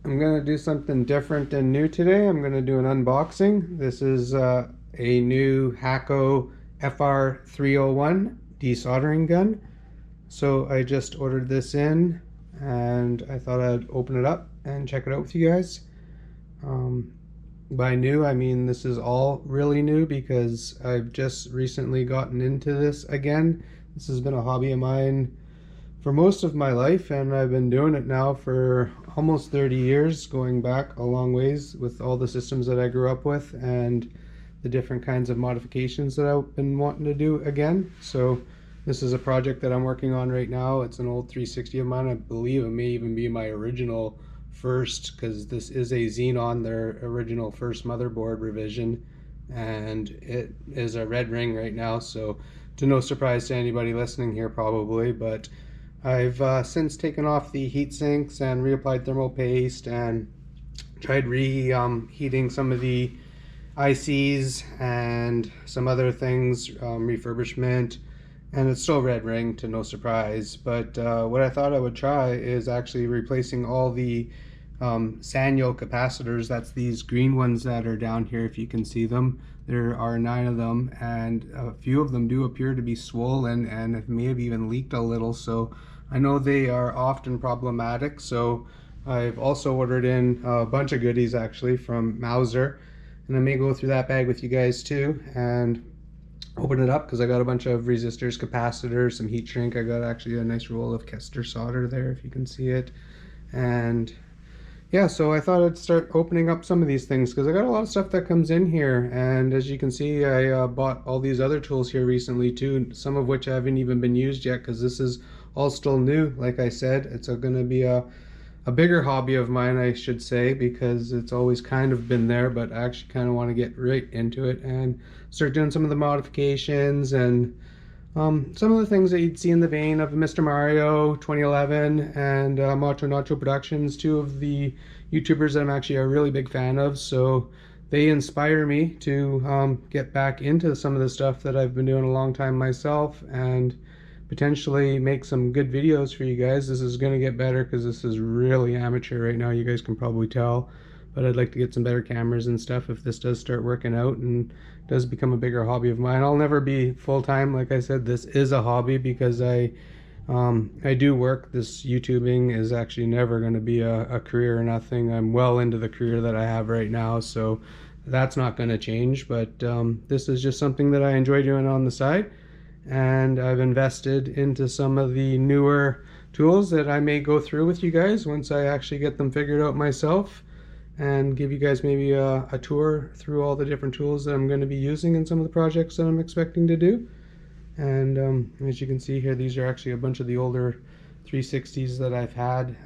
I'm going to do something different and new today. I'm going to do an unboxing. This is a new Hakko FR-301 desoldering gun. So I just ordered this in and I thought I'd open it up and check it out with you guys. By new, I mean this is all really new because I've just recently gotten into this again. This has been a hobby of mine for most of my life, and I've been doing it now for almost 30 years, going back a long ways with all the systems that I grew up with and the different kinds of modifications that I've been wanting to do again. So this is a project that I'm working on right now. It's an old 360 of mine. I believe it may even be my original first, because this is a Xenon, their original first motherboard revision, and it is a red ring right now, so to no surprise to anybody listening here probably. But I've since taken off the heat sinks and reapplied thermal paste and tried reheating some of the ICs and some other things, refurbishment, and it's still red ring to no surprise. But what I thought I would try is actually replacing all the Sanyo capacitors. That's these green ones that are down here, if you can see them. There are 9 of them, and a few of them do appear to be swollen and it may have even leaked a little, so I know they are often problematic. So I've also ordered in a bunch of goodies actually from Mauser, and I may go through that bag with you guys too and open it up, because I got a bunch of resistors, capacitors, some heat shrink. I got actually a nice roll of Kester solder there, if you can see it. And yeah, so I thought I'd start opening up some of these things because I got a lot of stuff that comes in here. And as you can see, I bought all these other tools here recently too, some of which haven't even been used yet because this is all still new. Like I said, it's going to be a bigger hobby of mine, I should say, because it's always kind of been there, but I actually kind of want to get right into it and start doing some of the modifications and some of the things that you'd see in the vein of Mr. Mario 2011 and Macho Nacho Productions, 2 of the YouTubers that I'm actually a really big fan of. So they inspire me to get back into some of the stuff that I've been doing a long time myself and potentially make some good videos for you guys. This is going to get better because this is really amateur right now, you guys can probably tell, but I'd like to get some better cameras and stuff if this does start working out and does become a bigger hobby of mine. I'll never be full-time. Like I said, this is a hobby because I do work. This YouTubing is actually never going to be a career or nothing. I'm well into the career that I have right now, so that's not going to change. But this is just something that I enjoy doing on the side, and I've invested into some of the newer tools that I may go through with you guys once I actually get them figured out myself, and give you guys maybe a tour through all the different tools that I'm going to be using in some of the projects that I'm expecting to do. And as you can see here, these are actually a bunch of the older 360s that I've had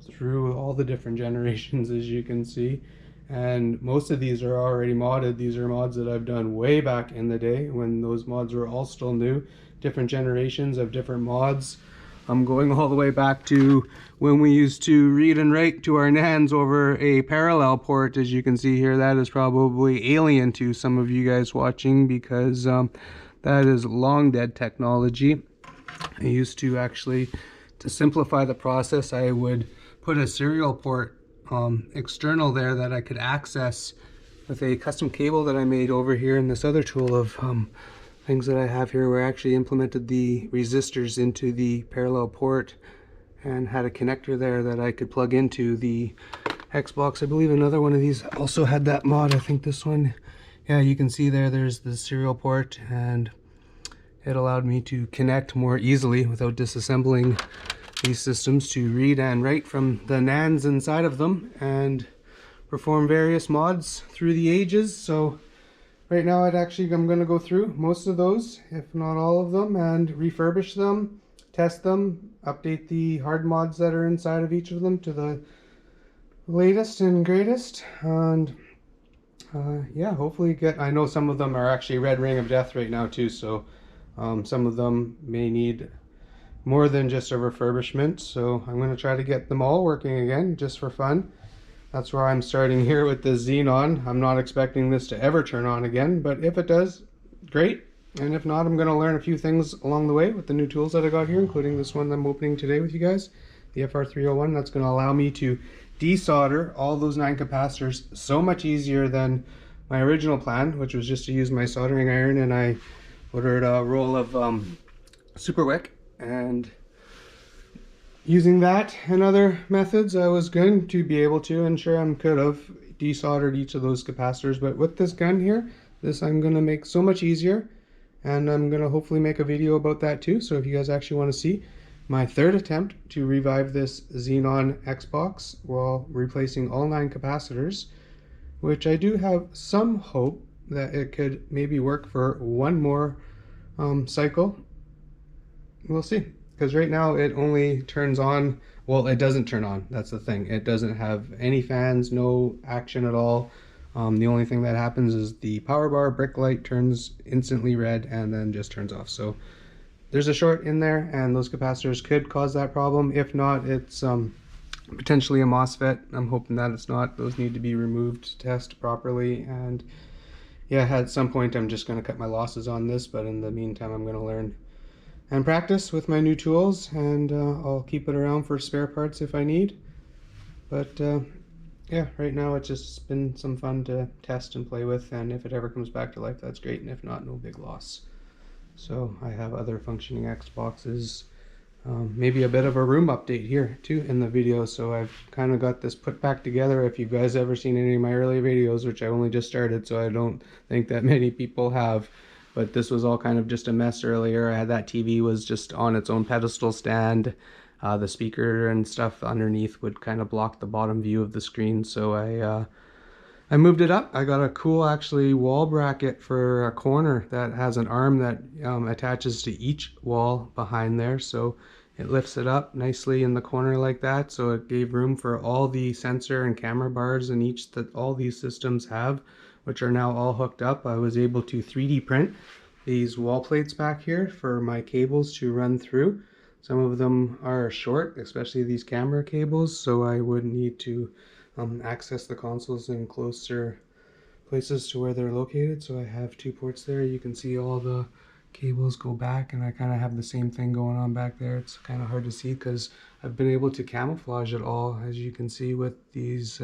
through all the different generations, as you can see. And most of these are already modded. These are mods that I've done way back in the day when those mods were all still new. Different generations of different mods. I'm going all the way back to when we used to read and write to our nans over a parallel port. As you can see here, that is probably alien to some of you guys watching because that is long dead technology. I used to actually, to simplify the process, I would put a serial port external there that I could access with a custom cable that I made over here in this other tool of things that I have here, where I actually implemented the resistors into the parallel port and had a connector there that I could plug into the Xbox. I believe another one of these also had that mod. I think this one, yeah, you can see there's the serial port, and it allowed me to connect more easily without disassembling these systems to read and write from the NANds inside of them and perform various mods through the ages. So right now I'm going to go through most of those, if not all of them, and refurbish them, test them, update the hard mods that are inside of each of them to the latest and greatest, and yeah, hopefully I know some of them are actually red ring of death right now too, so some of them may need more than just a refurbishment. So I'm going to try to get them all working again just for fun. That's where I'm starting here with the Xenon. I'm not expecting this to ever turn on again, but if it does, great. And if not, I'm going to learn a few things along the way with the new tools that I got here, including this one that I'm opening today with you guys. the FR-301. That's going to allow me to desolder all those 9 capacitors so much easier than my original plan, which was just to use my soldering iron, and I ordered a roll of super wick, and using that and other methods, I was going to be able to, and sure, I could have desoldered each of those capacitors, but with this gun here, this I'm going to make so much easier, and I'm going to hopefully make a video about that too. So if you guys actually want to see my 3rd attempt to revive this Xenon Xbox while replacing all 9 capacitors, which I do have some hope that it could maybe work for one more cycle. We'll see. Because right now it only turns on, well, it doesn't turn on. That's the thing. It doesn't have any fans, no action at all. The only thing that happens is the power bar brick light turns instantly red and then just turns off. So there's a short in there, and those capacitors could cause that problem. If not, it's potentially a MOSFET. I'm hoping that it's not. Those need to be removed to test properly. And yeah, at some point I'm just going to cut my losses on this, but in the meantime I'm going to learn and practice with my new tools, and I'll keep it around for spare parts if I need. But yeah, right now it's just been some fun to test and play with, and if it ever comes back to life, that's great, and if not, no big loss. So I have other functioning Xboxes. Maybe a bit of a room update here too in the video. So I've kind of got this put back together. If you guys ever seen any of my early videos, which I only just started, so I don't think that many people have, but this was all kind of just a mess earlier. I had that TV was just on its own pedestal stand. The speaker and stuff underneath would kind of block the bottom view of the screen, so I moved it up. I got a cool actually wall bracket for a corner that has an arm that attaches to each wall behind there, so it lifts it up nicely in the corner like that, so it gave room for all the sensor and camera bars in each that all these systems have, which are now all hooked up. I was able to 3D print these wall plates back here for my cables to run through. Some of them are short, especially these camera cables, so I would need to access the consoles in closer places to where they're located. So I have 2 ports there. You can see all the cables go back, and I kind of have the same thing going on back there. It's kind of hard to see because I've been able to camouflage it all, as you can see with these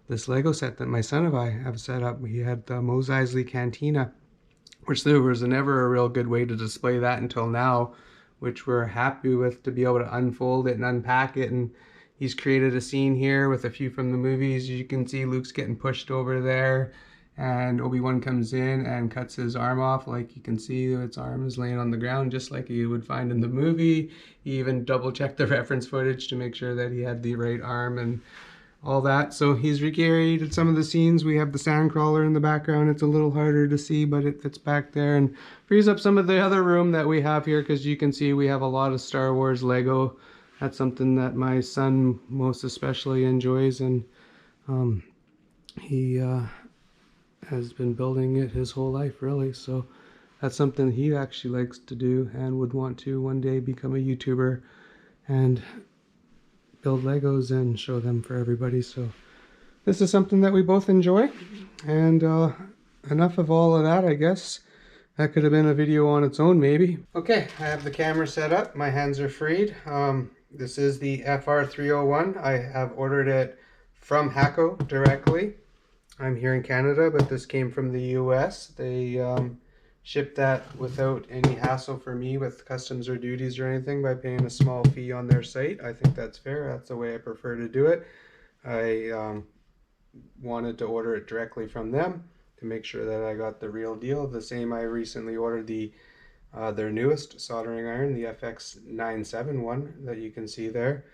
this Lego set that my son and I have set up. We had the Mos Eisley Cantina, which there was never a real good way to display that until now, which we're happy with, to be able to unfold it and unpack it. And he's created a scene here with a few from the movies. You can see Luke's getting pushed over there, and Obi-Wan comes in and cuts his arm off. Like you can see, its arm is laying on the ground just like you would find in the movie. He even double-checked the reference footage to make sure that he had the right arm and all that. So he's recreated some of the scenes. We have the sandcrawler in the background. It's a little harder to see, but it fits back there and frees up some of the other room that we have here, because you can see we have a lot of Star Wars Lego. That's something that my son most especially enjoys, and he has been building it his whole life, really. So that's something he actually likes to do and would want to one day become a YouTuber and build Legos and show them for everybody. So this is something that we both enjoy, and enough of all of that, I guess. That could have been a video on its own, maybe. Okay, I have the camera set up. My hands are freed. This is the FR-301. I have ordered it from Hakko directly. I'm here in Canada, but this came from the US. They shipped that without any hassle for me with customs or duties or anything, by paying a small fee on their site. I think that's fair. That's the way I prefer to do it. I wanted to order it directly from them to make sure that I got the real deal. The same, I recently ordered their newest soldering iron, the FX-971 that you can see there.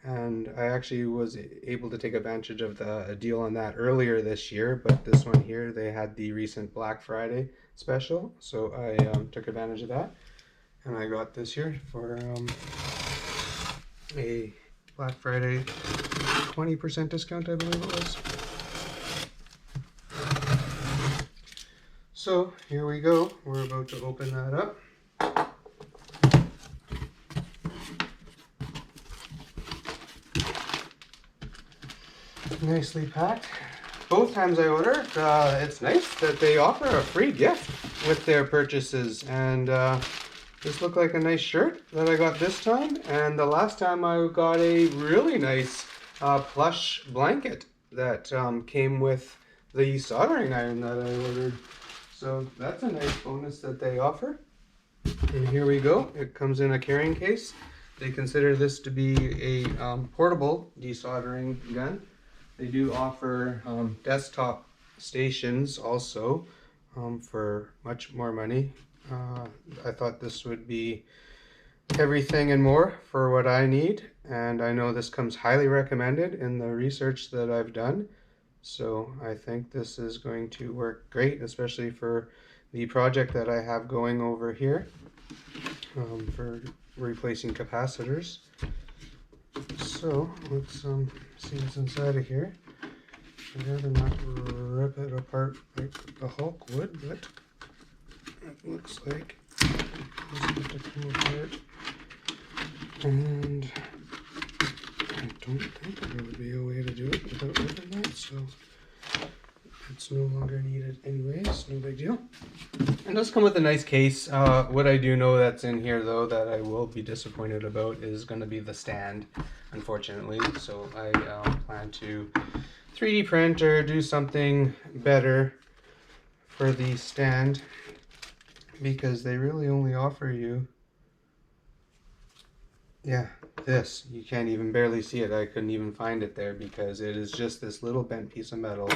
And I actually was able to take advantage of a deal on that earlier this year, but this one here, they had the recent Black Friday special, so I took advantage of that, and I got this here for a Black Friday 20% discount, I believe it was. So here we go. We're about to open that up. Nicely packed. Both times I ordered, it's nice that they offer a free gift with their purchases, and this looked like a nice shirt that I got this time, and the last time I got a really nice plush blanket that came with the soldering iron that I ordered. So that's a nice bonus that they offer. And here we go. It comes in a carrying case. They consider this to be a portable desoldering gun. They do offer desktop stations also for much more money. I thought this would be everything and more for what I need, and I know this comes highly recommended in the research that I've done. So I think this is going to work great, especially for the project that I have going over here for replacing capacitors. So let's see what's inside of here. I'd rather not rip it apart like the Hulk would, but it looks like it's going to come apart. And I don't think there would be a way to do it without ripping that, so it's no longer needed anyways, no big deal. It does come with a nice case. What I do know that's in here though that I will be disappointed about is going to be the stand, unfortunately. So I plan to 3D print or do something better for the stand, because they really only offer you, yeah, this. You can't even barely see it. I couldn't even find it there because it is just this little bent piece of metal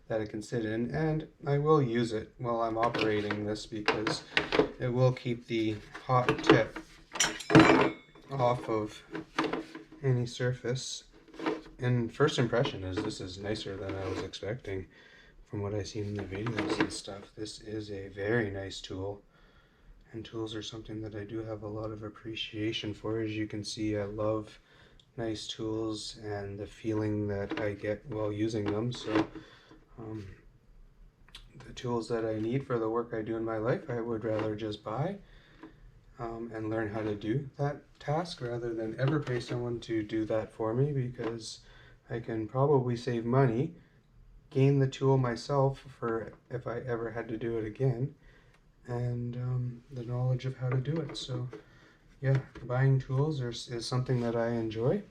that it can sit in, and I will use it while I'm operating this because it will keep the hot tip off of any surface. And first impression is this is nicer than I was expecting from what I've seen in the videos and stuff. This is a very nice tool, and tools are something that I do have a lot of appreciation for. As you can see, I love nice tools and the feeling that I get while using them. So the tools that I need for the work I do in my life, I would rather just buy and learn how to do that task rather than ever pay someone to do that for me, because I can probably save money, gain the tool myself for if I ever had to do it again, and the knowledge of how to do it. So yeah, buying tools is something that I enjoy.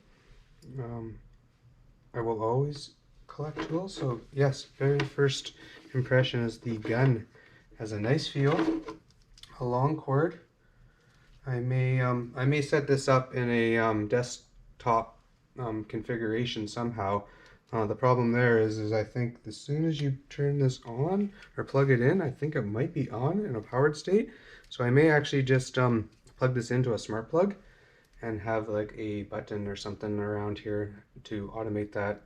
I will always collect tools. So yes, very first impression is the gun has a nice feel, a long cord. I may set this up in a desktop configuration somehow. The problem there is I think as soon as you turn this on or plug it in, I think it might be on in a powered state. So I may actually just plug this into a smart plug and have like a button or something around here to automate that,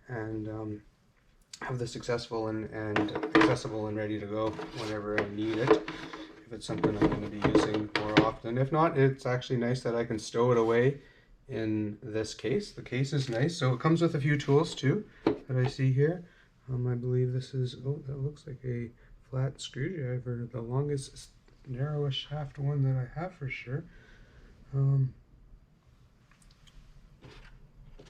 and have this successful and accessible and ready to go whenever I need it, if it's something I'm going to be using more often. If not, it's actually nice that I can stow it away in this case. The case is nice. So it comes with a few tools too that I see here. I believe this is, oh, that looks like a flat screwdriver, the longest, narrowest shaft one that I have for sure.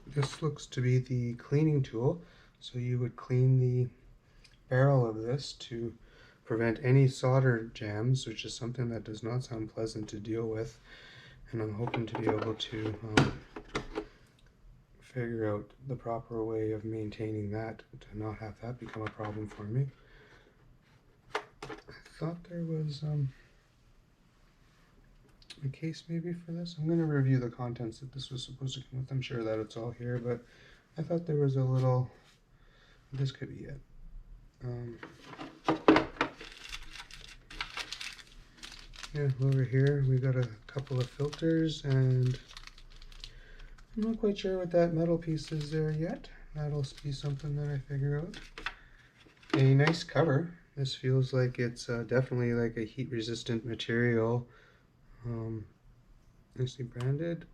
This looks to be the cleaning tool. So you would clean the barrel of this to prevent any solder jams, which is something that does not sound pleasant to deal with. And I'm hoping to be able to figure out the proper way of maintaining that to not have that become a problem for me. I thought there was a case maybe for this. I'm going to review the contents that this was supposed to come with. I'm sure that it's all here, but I thought there was a little, this could be it. Yeah, over here we got a couple of filters, and I'm not quite sure what that metal piece is there yet. That'll be something that I figure out. A nice cover. This feels like it's definitely like a heat resistant material. Nicely branded.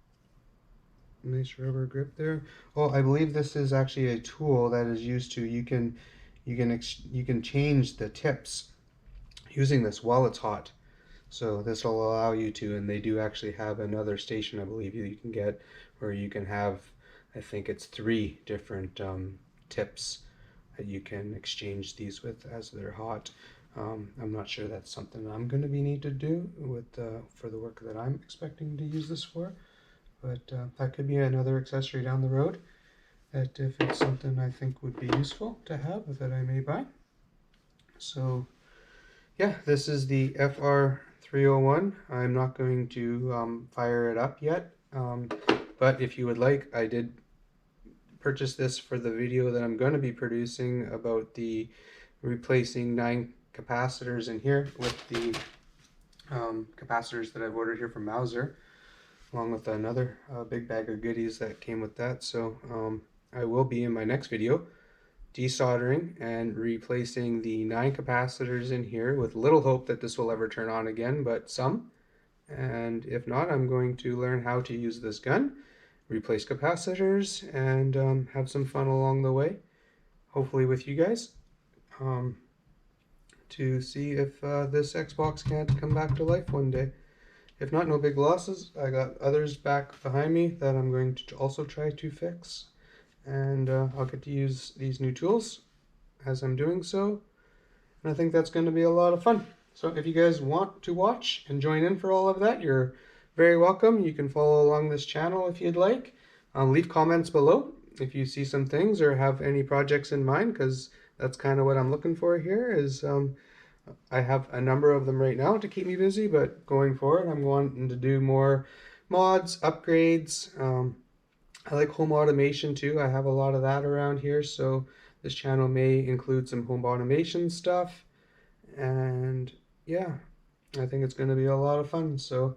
Nice rubber grip there. Oh, I believe this is actually a tool that is used to, you can change the tips using this while it's hot. So this will allow you to, and they do actually have another station I believe you can get where you can have, I think it's 3 different tips that you can exchange these with as they're hot. I'm not sure that's something I'm going to be need to do with for the work that I'm expecting to use this for, but that could be another accessory down the road that if it's something I think would be useful to have that I may buy. So yeah, this is the FR-301. I'm not going to fire it up yet, but if you would like, I did purchase this for the video that I'm going to be producing about the replacing 9 capacitors in here with the capacitors that I've ordered here from Mauser, along with another big bag of goodies that came with that. So I will be in my next video desoldering and replacing the 9 capacitors in here, with little hope that this will ever turn on again, but some. And if not, I'm going to learn how to use this gun, replace capacitors, and have some fun along the way, hopefully with you guys, to see if this Xbox can't come back to life one day. If not, no big losses. I got others back behind me that I'm going to also try to fix, and I'll get to use these new tools as I'm doing so, and I think that's going to be a lot of fun. So if you guys want to watch and join in for all of that, you're very welcome. You can follow along this channel if you'd like. Leave comments below if you see some things or have any projects in mind, because that's kind of what I'm looking for here. Is I have a number of them right now to keep me busy, but going forward I'm wanting to do more mods, upgrades. I like home automation too. I have a lot of that around here, so this channel may include some home automation stuff. And yeah, I think it's going to be a lot of fun. So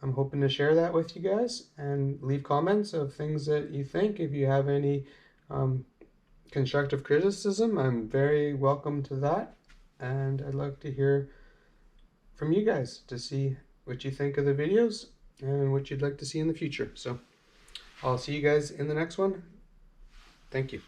I'm hoping to share that with you guys, and leave comments of things that you think. If you have any constructive criticism, I'm very welcome to that. And I'd like to hear from you guys to see what you think of the videos and what you'd like to see in the future. So I'll see you guys in the next one. Thank you.